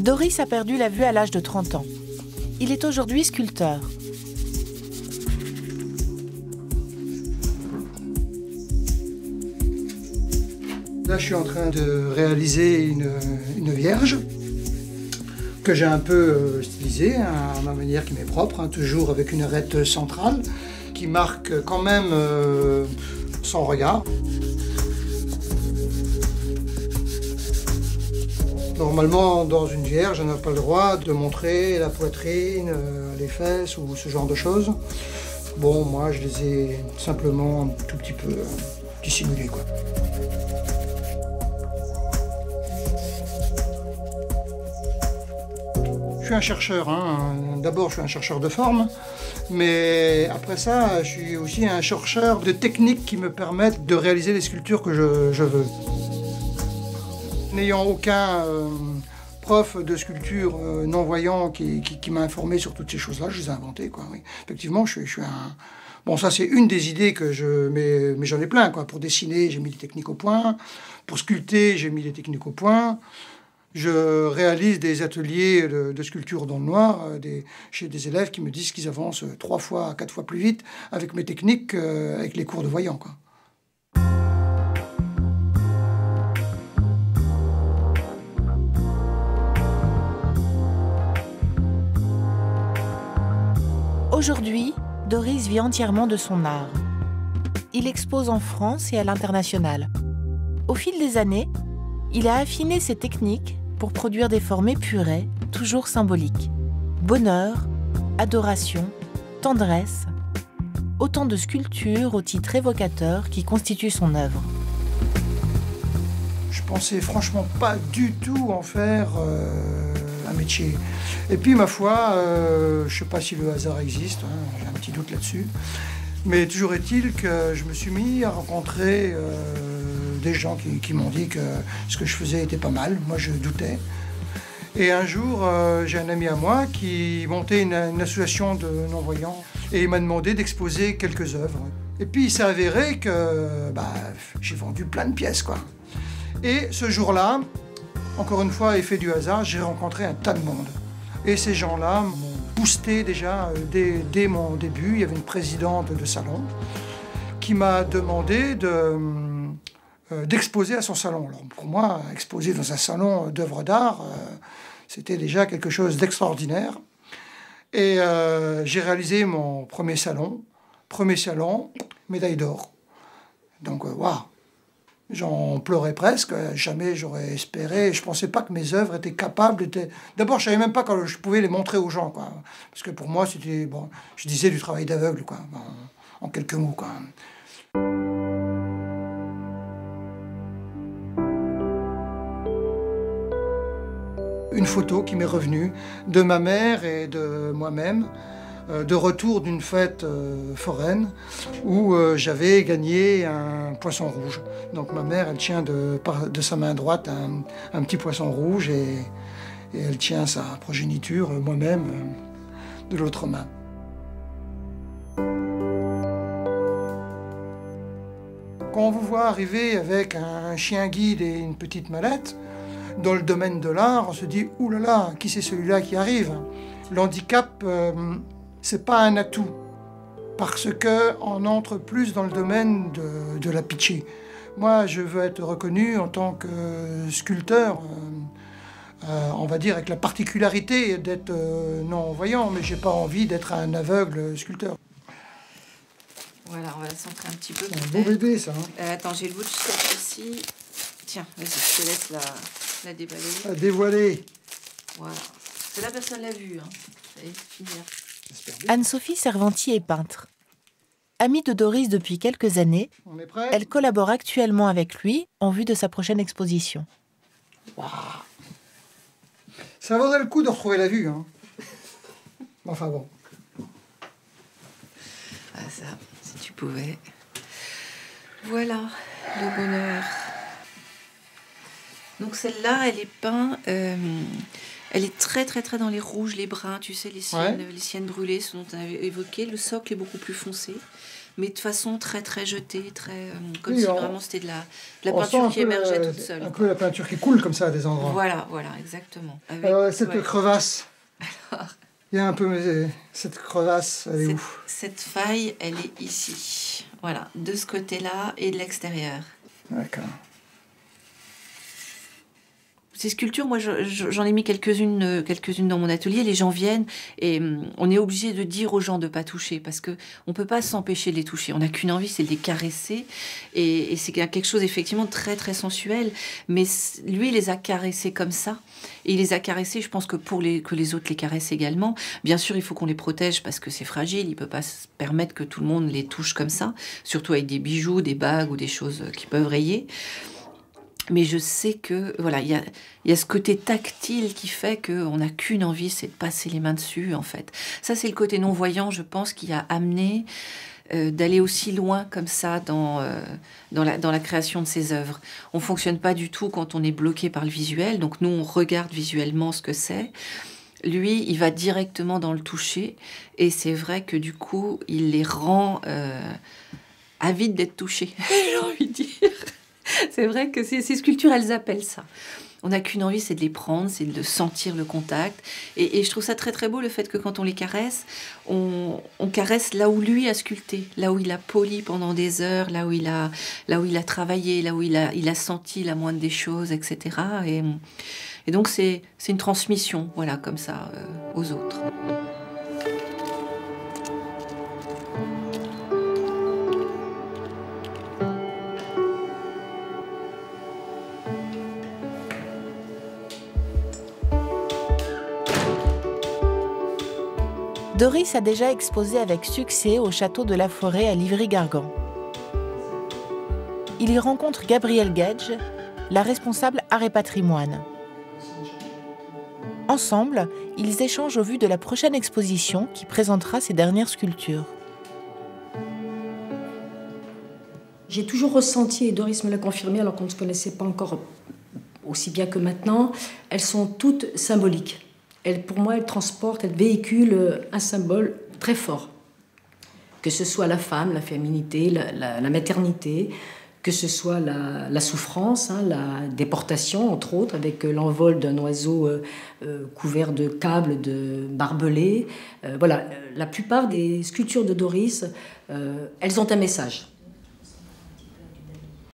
Doris a perdu la vue à l'âge de 30 ans. Il est aujourd'hui sculpteur. Là, je suis en train de réaliser une Vierge que j'ai un peu stylisée, à ma manière qui m'est propre, toujours avec une arête centrale qui marque quand même son regard. Normalement, dans une Vierge, on n'a pas le droit de montrer la poitrine, les fesses ou ce genre de choses. Bon, moi, je les ai simplement un tout petit peu dissimulées, quoi. Je suis un chercheur, hein. D'abord je suis un chercheur de forme, mais après ça je suis aussi un chercheur de techniques qui me permettent de réaliser les sculptures que je veux. N'ayant aucun prof de sculpture non-voyant qui m'a informé sur toutes ces choses-là, je les ai inventées, quoi, oui. Effectivement, je suis un... Bon, ça c'est une des idées que je... Mais j'en ai plein, quoi. Pour dessiner, j'ai mis des techniques au point. Pour sculpter, j'ai mis des techniques au point. Je réalise des ateliers de sculpture dans le noir chez des élèves qui me disent qu'ils avancent 3 fois, 4 fois plus vite avec mes techniques qu'avec les cours de voyant, quoi. Aujourd'hui, Doris vit entièrement de son art. Il expose en France et à l'international. Au fil des années, il a affiné ses techniques pour produire des formes épurées, toujours symboliques. Bonheur, adoration, tendresse, autant de sculptures au titre évocateur qui constituent son œuvre. Je pensais franchement pas du tout en faire un métier. Et puis ma foi, je sais pas si le hasard existe, hein, j'ai un petit doute là-dessus, mais toujours est-il que je me suis mis à rencontrer des gens qui m'ont dit que ce que je faisais était pas mal. Moi, je doutais. Et un jour, j'ai un ami à moi qui montait une association de non-voyants et il m'a demandé d'exposer quelques œuvres. Et puis, il s'est avéré que j'ai vendu plein de pièces, quoi. Et ce jour-là, encore une fois, effet du hasard, j'ai rencontré un tas de monde. Et ces gens-là m'ont boosté déjà dès mon début. Il y avait une présidente de salon qui m'a demandé d'exposer à son salon. Alors pour moi, exposer dans un salon d'œuvres d'art, c'était déjà quelque chose d'extraordinaire. Et j'ai réalisé mon premier salon, médaille d'or. Donc waouh, j'en pleurais presque, jamais j'aurais espéré. Je ne pensais pas que mes œuvres étaient capables. D'abord, je ne savais même pas quand je pouvais les montrer aux gens, quoi. Parce que pour moi, c'était, bon, je disais du travail d'aveugle, quoi, en quelques mots, quoi. Une photo qui m'est revenue de ma mère et de moi-même, de retour d'une fête foraine où j'avais gagné un poisson rouge. Donc ma mère, elle tient de sa main droite un petit poisson rouge et elle tient sa progéniture, moi-même, de l'autre main. Quand on vous voit arriver avec un chien guide et une petite mallette, dans le domaine de l'art, on se dit « Ouh là là, qui c'est celui-là qui arrive ?» L'handicap, c'est pas un atout, parce qu'on entre plus dans le domaine de la pitchée. Moi, je veux être reconnu en tant que sculpteur, on va dire avec la particularité d'être non-voyant, mais j'ai pas envie d'être un aveugle sculpteur. Voilà, on va la centrer un petit peu. C'est un beau bébé, ça. Hein. Attends, j'ai le bout de sketch ici. Tiens, vas-y, je te laisse la déballer. À dévoiler. Voilà. Celle-là, personne l'a vue. Hein. Allez, finir. Anne-Sophie Servanti est peintre. Amie de Doris depuis quelques années, elle collabore actuellement avec lui en vue de sa prochaine exposition. Wow. Ça vaudrait le coup de retrouver la vue. Hein. Enfin bon. Ah ça, si tu pouvais. Voilà, le bonheur. Donc celle-là, elle est peinte, elle est très dans les rouges, les bruns, tu sais, les siennes brûlées, ce dont on avait évoqué. Le socle est beaucoup plus foncé. mais de façon très très jetée, comme Oui, si vraiment c'était de la peinture qui émergeait toute seule. Un peu la peinture qui coule comme ça à des endroits. Voilà, exactement. Avec, alors, cette crevasse, il y a un peu cette crevasse, elle est où? Cette faille, elle est ici. Voilà, de ce côté-là et de l'extérieur. D'accord. Ces sculptures, moi, j'en ai mis quelques-unes dans mon atelier. Les gens viennent et on est obligé de dire aux gens de ne pas toucher parce qu'on ne peut pas s'empêcher de les toucher. On n'a qu'une envie, c'est de les caresser. Et c'est quelque chose, effectivement, de très, très sensuel. Mais lui, il les a caressés comme ça. Et il les a caressés, je pense que que les autres les caressent également. Bien sûr, il faut qu'on les protège parce que c'est fragile. Il ne peut pas se permettre que tout le monde les touche comme ça. Surtout avec des bijoux, des bagues ou des choses qui peuvent rayer. Mais je sais que voilà, il y a ce côté tactile qui fait qu'on n'a qu'une envie, c'est de passer les mains dessus, en fait. Ça, c'est le côté non-voyant, je pense, qui a amené d'aller aussi loin comme ça dans la création de ses œuvres. On ne fonctionne pas du tout quand on est bloqué par le visuel. Donc nous, on regarde visuellement ce que c'est. Lui, il va directement dans le toucher. Et c'est vrai que du coup, il les rend avides d'être touchés, j'ai envie de dire. C'est vrai que ces sculptures, elles appellent ça. On n'a qu'une envie, c'est de les prendre, c'est de sentir le contact. Et je trouve ça très très beau le fait que quand on les caresse, on caresse là où lui a sculpté, là où il a poli pendant des heures, là où il a travaillé, là où il a senti la moindre des choses, etc. Et donc c'est une transmission, voilà, comme ça, aux autres. Doris a déjà exposé avec succès au château de la Forêt à Livry-Gargan. Il y rencontre Gabrielle Gedge, la responsable art et patrimoine. Ensemble, ils échangent au vu de la prochaine exposition qui présentera ses dernières sculptures. J'ai toujours ressenti, et Doris me l'a confirmé alors qu'on ne se connaissait pas encore aussi bien que maintenant, elles sont toutes symboliques. Pour moi, elles transportent, elles véhiculent un symbole très fort. Que ce soit la femme, la féminité, la maternité, que ce soit la souffrance, la déportation, entre autres, avec l'envol d'un oiseau couvert de câbles, de barbelés. Voilà, la plupart des sculptures de Doris, elles ont un message.